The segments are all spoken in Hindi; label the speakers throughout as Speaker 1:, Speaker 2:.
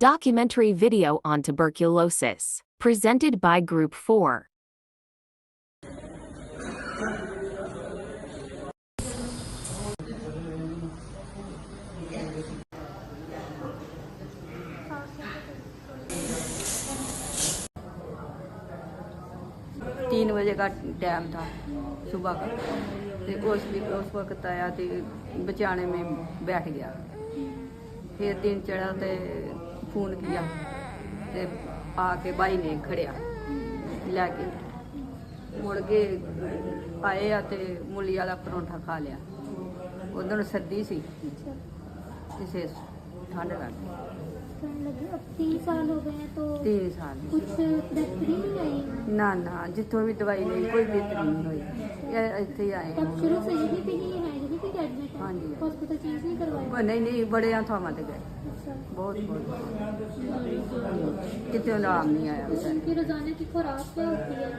Speaker 1: Documentary video on tuberculosis, presented by Group 4.
Speaker 2: तीन बजे का टाइम था सुबह का, तो उस वक्त आया तो बचाने में बैठ गया। फिर दिन चढ़ा तो फोन किया तो आके भाई ने खड़िया लैके मुड़ के आए तो मूली वाला परौंठा खा लिया। उधर सर्दी सी, इसे ठंड लगी।
Speaker 3: अब 3 साल हो गए हैं तो
Speaker 2: 3 साल
Speaker 3: कुछ बेहतरी नहीं आई?
Speaker 2: ना जितों भी दवाई नहीं कोई बेहतरी नहीं हुई। इतने ही आए
Speaker 3: तब शुरू से यहीं पे ही है, यहीं पे एडमिट है?
Speaker 2: हाँ जी।
Speaker 3: हॉस्पिटल चेंज नहीं करवाया?
Speaker 2: नहीं बड़े थावां ते गए,
Speaker 3: अच्छा।
Speaker 2: बहुत कितने आराम नहीं आया।
Speaker 3: उनकी रोजाना की खुराक क्या होती है?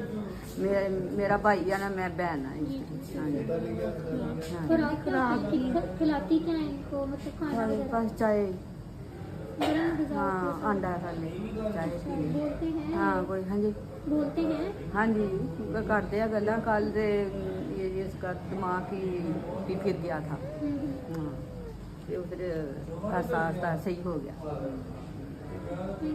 Speaker 2: मेरा भाई है ना, मैं बहन है।
Speaker 3: खुराक खिलाती क्या है इनको, मतलब खाना वगैरह?
Speaker 2: बस चाय,
Speaker 3: गरम ग़िज़ा?
Speaker 2: हाँ अंडा खा ले, चाय पी ले।
Speaker 3: बोलते हैं?
Speaker 2: हाँ कोई, हाँ जी
Speaker 3: बोलते हैं?
Speaker 2: हाँ जी करते हैं गल्ला। कल दे ये इसका दिमाग ही फिर गया था। हाँ तो फिर आस्ता आस्ता सही हो गया। हाँ जी।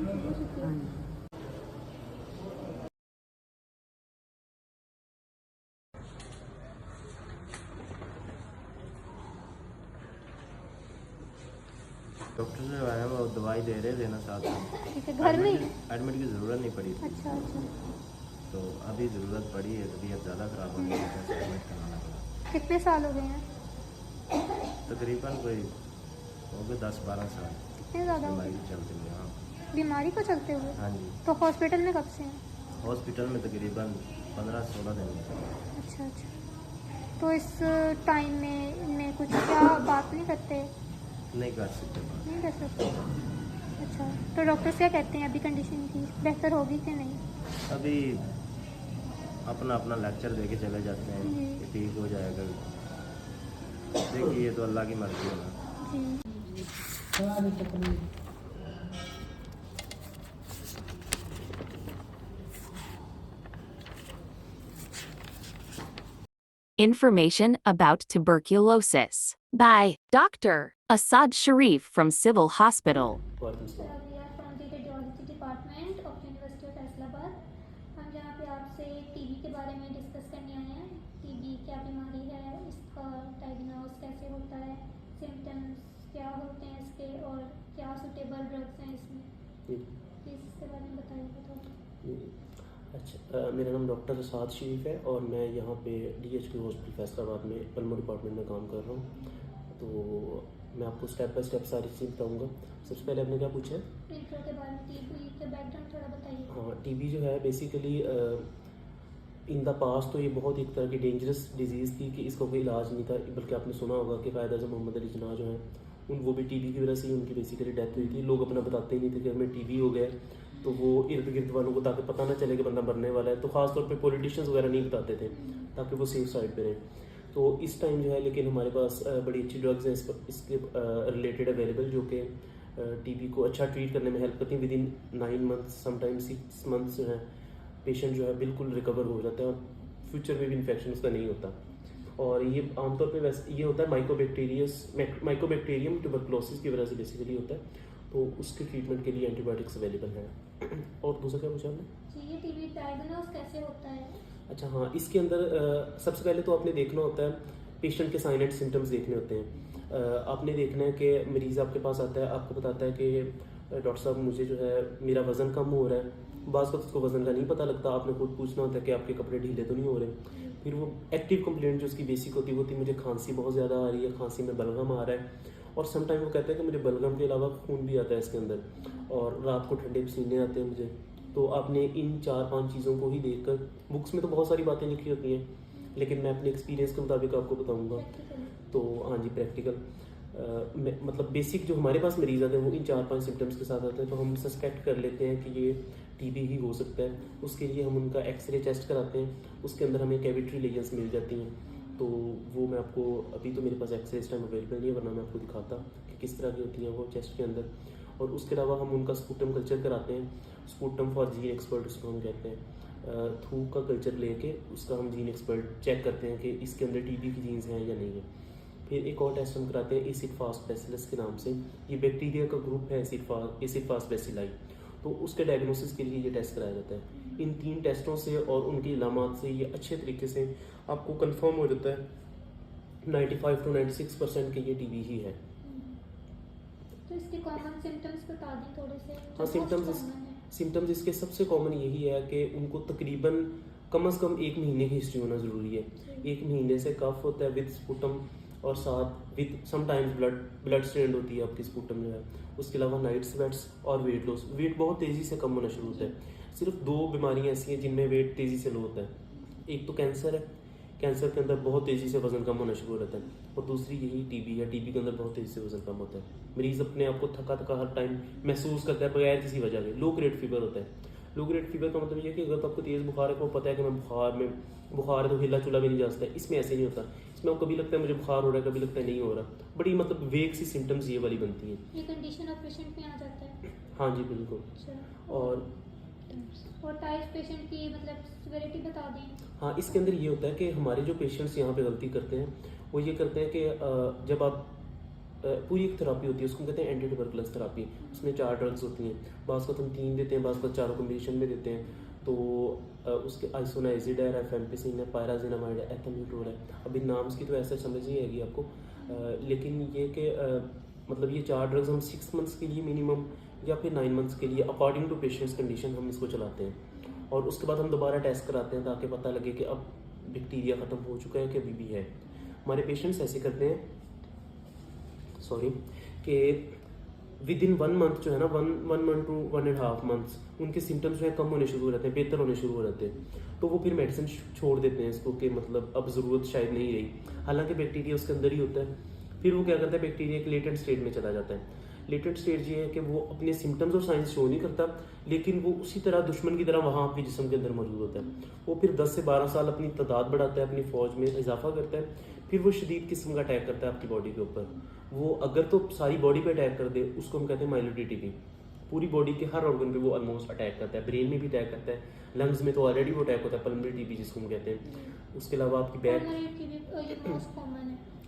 Speaker 4: डॉक्टर ने आया, वो दवाई दे रहे थे ना साथ में।
Speaker 3: ठीक है, घर में?
Speaker 4: एडमिट की ज़रूरत नहीं पड़ी थी।
Speaker 3: अच्छा।
Speaker 4: तो अभी ज़रूरत पड़ी है, तबीयत ज़्यादा ख़राब होने की वजह से एडमिट कराना पड़ा।
Speaker 3: कितने साल हो गए हैं?
Speaker 4: तकरीबन कोई हो गए 10-12 साल
Speaker 3: कितने ज़्यादा हो
Speaker 4: बीमारी
Speaker 3: गए?
Speaker 4: चलते हुए। हाँ
Speaker 3: बीमारी को चलते हुए?
Speaker 4: हाँ जी।
Speaker 3: तो हॉस्पिटल में कब से हैं?
Speaker 4: हॉस्पिटल में तकरीबन 15-16 दिन।
Speaker 3: अच्छा। तो इस टाइम में कुछ क्या बात नहीं करते?
Speaker 4: नहीं कर सकते बात।
Speaker 3: नहीं कर सकते। अच्छा, तो डॉक्टर्स क्या कहते हैं अभी कंडीशन की, बेहतर होगी कि नहीं?
Speaker 4: अभी अपना अपना लेक्चर दे के चले जाते हैं
Speaker 3: जी।
Speaker 4: कि ठीक हो जाएगा। देखिए ये तो अल्लाह की मर्जी है ना।
Speaker 3: जी।
Speaker 1: Information about tuberculosis by Dr. Asad Sharif from Civil Hospital.
Speaker 3: We are from the Radiology Department of University of Faisalabad. हम यहाँ पे आपसे टीबी के बारे में डिस्कस करने आए हैं। टीबी क्या बीमारी है, इसका डायग्नोस कैसे होता है, सिम्टम्स क्या होते हैं इसके, और क्या सूटेबल ड्रग्स हैं इसमें। प्लीज़ इसके बारे में बताइए।
Speaker 5: अच्छा, मेरा नाम डॉक्टर असाद शरीफ है और मैं यहाँ पे DHQ हॉस्पिटल फैसलाबाद में पल्मोनरी डिपार्टमेंट में काम कर रहा हूँ। तो मैं आपको स्टेप बाय स्टेप सारी चीज़ बताऊँगा। सबसे पहले आपने क्या पूछा है?
Speaker 3: इंट्रो के बारे में, टीबी के बैकग्राउंड थोड़ा बताइए।
Speaker 5: हाँ, टीबी जो है बेसिकली इन द पास्ट तो ये बहुत एक तरह की डेंजरस डिजीज़ थी कि इसका कोई इलाज नहीं था। बल्कि आपने सुना होगा कि क़ायद आज़म मोहम्मद अली जिन्ना जो हैं वो भी टीबी की वजह से ही उनकी बेसिकली डेथ हुई थी। लोग अपना बताते ही नहीं थे कि हमें टीबी हो गया, तो वो इर्द गिर्द वालों को ताकि पता ना चले कि बंदा मरने वाला है, तो ख़ासतौर पे पॉलिटिशियंस वगैरह नहीं बताते थे ताकि वो सेफ साइड पे रहें। तो इस टाइम जो है लेकिन हमारे पास बड़ी अच्छी ड्रग्स हैं इसके रिलेटेड अवेलेबल, जो कि टीबी को अच्छा ट्रीट करने में हेल्प करती हैं। विदिन 9 मंथ्स समटाइम्स 6 मंथ्स जो है पेशेंट जो है बिल्कुल रिकवर हो जाता है और फ्यूचर में भी इन्फेक्शन उसका नहीं होता। और ये आमतौर पे वैसे ये होता है माइकोबैक्टीरियम ट्यूबरकुलोसिस की वजह से बेसिकली होता है। तो उसके ट्रीटमेंट के लिए एंटीबायोटिक्स अवेलेबल है। और दूसरा क्या पूछा आपने?
Speaker 3: ये टीबी डायग्नोस कैसे होता है?
Speaker 5: अच्छा हाँ, इसके अंदर सबसे पहले तो आपने देखना होता है, पेशेंट के साइन एंड सिम्टम्स देखने होते हैं। आपने देखना है कि मरीज़ आपके पास आता है, आपको बताता है कि डॉक्टर साहब मुझे जो है मेरा वज़न कम हो रहा है। बाज़ वक्त उसको वज़न का नहीं पता लगता, आपने खुद पूछना होता है कि आपके कपड़े ढीले तो नहीं हो रहे। फिर वो एक्टिव कंप्लेंट जो उसकी बेसिक होती है मुझे खांसी बहुत ज़्यादा आ रही है, खांसी में बलगम आ रहा है। और समटाइम वो कहते हैं कि मुझे बलगम के अलावा खून भी आता है इसके अंदर, और रात को ठंडे पसीने आते हैं मुझे। तो आपने इन 4-5 चीज़ों को ही देखकर, बुक्स में तो बहुत सारी बातें लिखी होती हैं लेकिन मैं अपने एक्सपीरियंस के मुताबिक आपको बताऊंगा। तो हाँ जी, प्रैक्टिकल मतलब बेसिक जो हमारे पास मरीज़ आते हैं वो इन 4-5 सिम्टम्स के साथ आते हैं। तो हम सस्पेक्ट कर लेते हैं कि ये टीबी ही हो सकता है। उसके लिए हम उनका एक्सरे टेस्ट कराते हैं, उसके अंदर हमें कैविटरी लेजन्स मिल जाती हैं। तो वो मैं आपको, अभी तो मेरे पास एक्सरे इस टाइम अवेलेबल नहीं है, वरना मैं आपको दिखाता कि किस तरह की होती हैं वो चेस्ट के अंदर। और उसके अलावा हम उनका स्पूटम कल्चर कराते हैं। स्पूटम फॉर जीन एक्सपर्ट उसको हम कहते हैं। थूक का कल्चर लेके उसका हम जीन एक्सपर्ट चेक करते हैं कि इसके अंदर टीबी की जीन्स हैं या नहीं है। फिर एक और टेस्ट हम कराते हैं एसिड फास्ट बैसिलस के नाम से। ये बैक्टीरिया का ग्रुप है एसिड फास्ट बैसिलाई, तो उसके डायग्नोसिस के लिए ये टेस्ट कराया जाता है। इन 3 टेस्टों से और उनकी इलामात से ये अच्छे तरीके से आपको कंफर्म हो जाता है 95 to 96% के ये टीबी ही है।
Speaker 3: तो इसके कॉमन सिम्टम्स बता दें थोड़े से।
Speaker 5: हाँ, सिम्टम्स इसके सबसे कॉमन यही है कि उनको तकरीबन कम से कम 1 महीने की हिस्ट्री होना ज़रूरी है। 1 महीने से कफ होता है विद स्पूटम, और साथ विद समटाइम्स ब्लड स्ट्रेंड होती है आपकी स्पूटम जो है। उसके अलावा नाइट स्वेट्स और वेट लॉस। वेट बहुत तेज़ी से कम होना शुरू होता है। सिर्फ 2 बीमारियाँ ऐसी हैं जिनमें वेट तेज़ी से लो होता है। एक तो कैंसर है, कैंसर के अंदर बहुत तेज़ी से वज़न कम होना शुरू हो जाता है, और दूसरी यही टीबी है। टीबी के अंदर बहुत तेज़ी से वज़न कम होता है। मरीज़ अपने आप को थका थका हर टाइम महसूस करता है बगैर किसी वजह के। लो ग्रेड फीवर होता है। लो ग्रेड फीवर का मतलब ये है कि अगर तो आपको तेज़ बुखार है, आपको पता है कि मैं बुखार है तो हिला चुला भी नहीं जा सकता है। इसमें ऐसे नहीं होता। इसमें आपको कभी लगता है मुझे बुखार हो रहा है, कभी लगता है नहीं हो रहा। बड़ी मतलब वेग सी सिम्टम्स ये वाली बनती हैं।
Speaker 3: ये कंडीशन ऑफ पेशेंट में आ जाता है।
Speaker 5: हाँ जी बिल्कुल।
Speaker 3: अच्छा।
Speaker 5: और
Speaker 3: टाइप पेशेंट की मतलब सिवियरिटी बता दें।
Speaker 5: हाँ, इसके अंदर ये होता है कि हमारे जो पेशेंट्स यहाँ पे गलती करते हैं वो ये करते हैं कि जब आप पूरी एक थेरापी होती है, उसको कहते हैं एंटी ट्यूबरकुलस थेरापी। उसमें 4 ड्रग्स होती हैं। बाज़ को हम 3 देते हैं, बाज़ को 4 कॉम्बिनेशन में देते हैं। तो उसके आइसोनाइजिड है, रिफेम्पिसिन है, पायराजिनामाइड है, एथाम्यूटोल है। अभी नाम्स की तो ऐसा समझ नहीं आएगी आपको, लेकिन ये कि मतलब ये 4 ड्रग्स हम 6 मंथ्स के लिए मिनिमम या फिर 9 मंथ्स के लिए अकॉर्डिंग टू पेशेंट्स कंडीशन हम इसको चलाते हैं। और उसके बाद हम दोबारा टेस्ट कराते हैं ताकि पता लगे कि अब बैक्टीरिया ख़त्म हो चुका है कि अभी भी है। हमारे पेशेंट्स ऐसे करते हैं कि विद इन 1 मंथ जो है ना, 1 मंथ टू 1.5 मंथ्स उनके सिम्टम्स जो है कम होने शुरू हो जाते हैं, बेहतर होने शुरू हो जाते हैं। तो वो फिर मेडिसिन छोड़ देते हैं इसको कि मतलब अब ज़रूरत शायद नहीं रही, हालांकि बैक्टीरिया उसके अंदर ही होता है। फिर वो क्या करता है, बैक्टीरिया एक लेटेंट स्टेट में चला जाता है। लेटेंट स्टेज ये है कि वो अपने सिम्टम्स और साइंस शो नहीं करता, लेकिन वो उसी तरह दुश्मन की तरह वहाँ आपके जिस्म के अंदर मौजूद होता है। वो फिर 10 से 12 साल अपनी तादाद बढ़ाता है, अपनी फ़ौज में इजाफा करता है। फिर वो शदीद किस्म का अटैक करता है आपकी बॉडी के ऊपर। वो अगर तो सारी बॉडी पे अटैक कर दे, उसको हम कहते हैं माइलोइड टीबी। पूरी बॉडी के हर ऑर्गन पे वो ऑलमोस्ट अटैक करता है। ब्रेन में भी अटैक करता है, लंग्स में तो ऑलरेडी वो अटैक होता है, पल्मोनरी टीबी जिसको हम कहते हैं। उसके अलावा आपकी बैक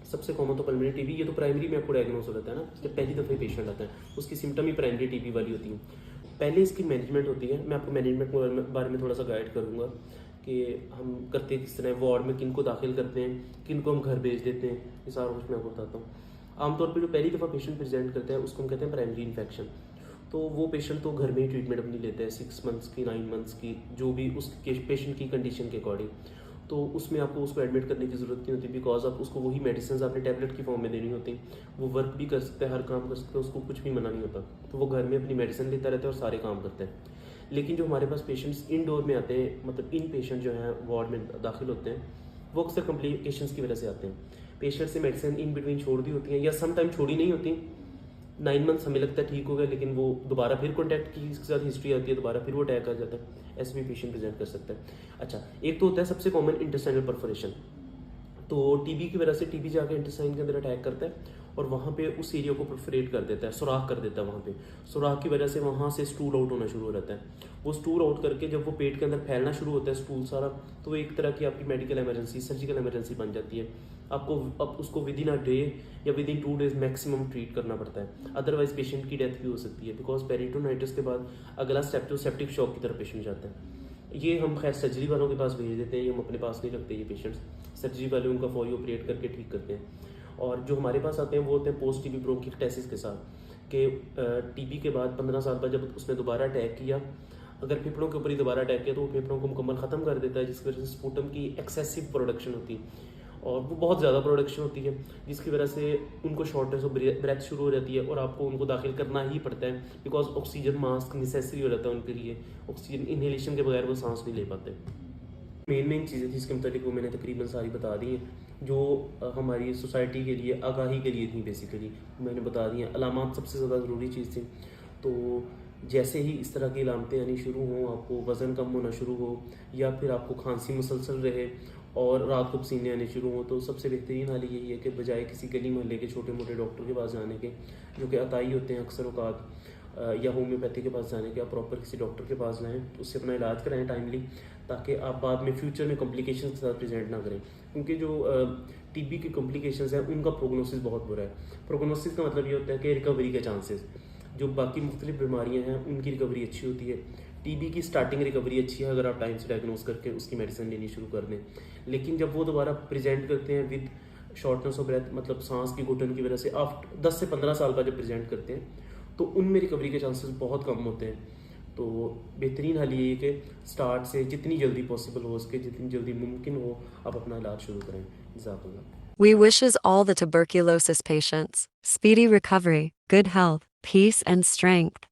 Speaker 5: सबसे कॉमन तो पल्मोनरी टीबी, ये तो प्राइमरी में आपको डायग्नोस हो जाता है ना, जब पहली दफ़े पेशेंट आता है उसकी सिम्टम ही प्राइमरी टीबी वाली होती है। पहले इसकी मैनेजमेंट होती है। मैं आपको मैनेजमेंट के बारे में थोड़ा सा गाइड करूँगा कि हम करते किस तरह, वार्ड में किन को दाखिल करते हैं, किन को हम घर भेज देते हैं, ये सारा कुछ मैं आपको बताता हूँ। आमतौर पर जो पहली दफ़ा पेशेंट प्रेजेंट करता है उसको हम कहते हैं प्राइमरी इन्फेक्शन। तो वो पेशेंट तो घर में ही ट्रीटमेंट अपनी लेता है 6 मंथ्स की, 9 मंथ्स की, जो भी उस पेशेंट की कंडीशन के अकॉर्डिंग। तो उसमें आपको उसको एडमिट करने की ज़रूरत नहीं होती, बिकॉज आप उसको वही मेडिसिन आपने टैबलेट की फॉर्म में देनी होती। वो वर्क भी कर सकते हैं, हर काम कर सकते हैं, उसको कुछ भी मना नहीं होता। तो वो घर में अपनी मेडिसिन लेता रहता है और सारे काम करते हैं। लेकिन जो हमारे पास पेशेंट्स इनडोर में आते हैं, मतलब इन पेशेंट जो हैं वार्ड में दाखिल होते हैं, वो अक्सर कॉम्प्लिकेशंस की वजह से आते हैं। पेशेंट से मेडिसिन इन बिटवीन छोड़ दी होती हैं, या सम टाइम छोड़ी नहीं होती। 9 मंथ्स हमें लगता है ठीक हो गया, लेकिन वो दोबारा फिर कॉन्टैक्ट की इसके साथ हिस्ट्री आती है, दोबारा फिर वो अटैक कर जाता है। ऐसे भी पेशेंट प्रेजेंट कर सकता है। अच्छा, एक तो होता है सबसे कॉमन इंटेस्टाइनल परफोरेशन। तो टीबी की वजह से टीबी जाके इंटेस्टाइन के अंदर अटैक करता है और वहाँ पे उस एरिया को परफोरेट कर देता है, सुराख कर देता है। वहाँ पे सुराख की वजह से वहाँ से स्टूल आउट होना शुरू हो जाता है। वो स्टूल आउट करके जब वो पेट के अंदर फैलना शुरू होता है स्टूल सारा, तो एक तरह की आपकी मेडिकल इमरजेंसी, सर्जिकल इमरजेंसी बन जाती है। आपको अब उसको विद इन अ डे या with in 2 days maximum treat करना पड़ता है, अदरवाइज पेशेंट की डेथ भी हो सकती है। बिकॉज पेरिटोनाइटिस के बाद अगला स्टेप तो सेप्टिक शॉक की तरफ पेशेंट जाता है। ये हम खैर सर्जरी वालों के पास भेज देते हैं, ये हम अपने पास नहीं रखते। ये पेशेंट्स सर्जरी वाले उनका फौरी ऑपरेट करके ठीक करते हैं। और जो हमारे पास आते हैं वो होते हैं पोस्ट टीबी ब्रोंकिक्टेसिस के साथ, कि टीबी के बाद 15 साल बाद जब उसने दोबारा अटैक किया, अगर फेफड़ों के ऊपर ही दोबारा अटैक किया तो वो फेफड़ों को मुकम्मल ख़त्म कर देता है, जिसकी वजह से स्पूटम की एक्सेसिव प्रोडक्शन होती है और वो बहुत ज़्यादा प्रोडक्शन होती है, जिसकी वजह से उनको शॉर्टनेस ऑफ ब्रेथ शुरू हो जाती है और आपको उनको दाखिल करना ही पड़ता है। बिकॉज ऑक्सीजन मास्क नेसेसरी हो जाता है उनके लिए, ऑक्सीजन इनहेलेशन के बगैर वो सांस नहीं ले पाते। मेन चीज़ें थी इसके मतलब वो मैंने तकरीबन सारी बता दी हैं, जो हमारी सोसाइटी के लिए आगाही के लिए थी। बेसिकली मैंने बता दी हैं। अलामात सबसे ज़्यादा ज़रूरी चीज़ थी। तो जैसे ही इस तरह की अलामतें आनी शुरू हों, आपको वज़न कम होना शुरू हो या फिर आपको खांसी मुसलसल रहे और रात को पसीने आने शुरू हो, तो सबसे बेहतरीन हाल यही है कि बजाय किसी गली मोहल्ले के छोटे मोटे डॉक्टर के पास जाने के, जो कि अताई होते हैं अक्सर औकात, या होम्योपैथी के पास जाने के, आप प्रॉपर किसी डॉक्टर के पास जाएँ, उससे अपना इलाज कराएँ टाइमली, ताकि आप बाद में फ्यूचर में कॉम्प्लिकेशंस के साथ प्रेजेंट ना करें। क्योंकि जो टीबी की कॉम्प्लिकेशंस हैं उनका प्रोग्नोसिस बहुत बुरा है। प्रोग्नोसिस का मतलब ये होता है कि रिकवरी के चांसेस, जो बाकी मुख्तलिफ बीमारियां हैं उनकी रिकवरी अच्छी होती है, टीबी की स्टार्टिंग रिकवरी अच्छी है अगर आप टाइम से डायग्नोस करके उसकी मेडिसिन लेनी शुरू कर दें। लेकिन जब वो दोबारा प्रेजेंट करते हैं विद शॉर्टनेस ऑफ ब्रेथ, मतलब सांस की घुटन की वजह से, आफ्टर 10 से 15 साल बाद जब प्रेजेंट करते हैं तो उनमें रिकवरी के चांसेस बहुत कम होते हैं। तो बेहतरीन हल ये है कि स्टार्ट से जितनी जल्दी पॉसिबल हो सके, जितनी जल्दी मुमकिन हो, आप अपना इलाज शुरू करें। जज़ाकल्लाह।
Speaker 6: We wishes all the tuberculosis patients speedy recovery, good health, peace and strength.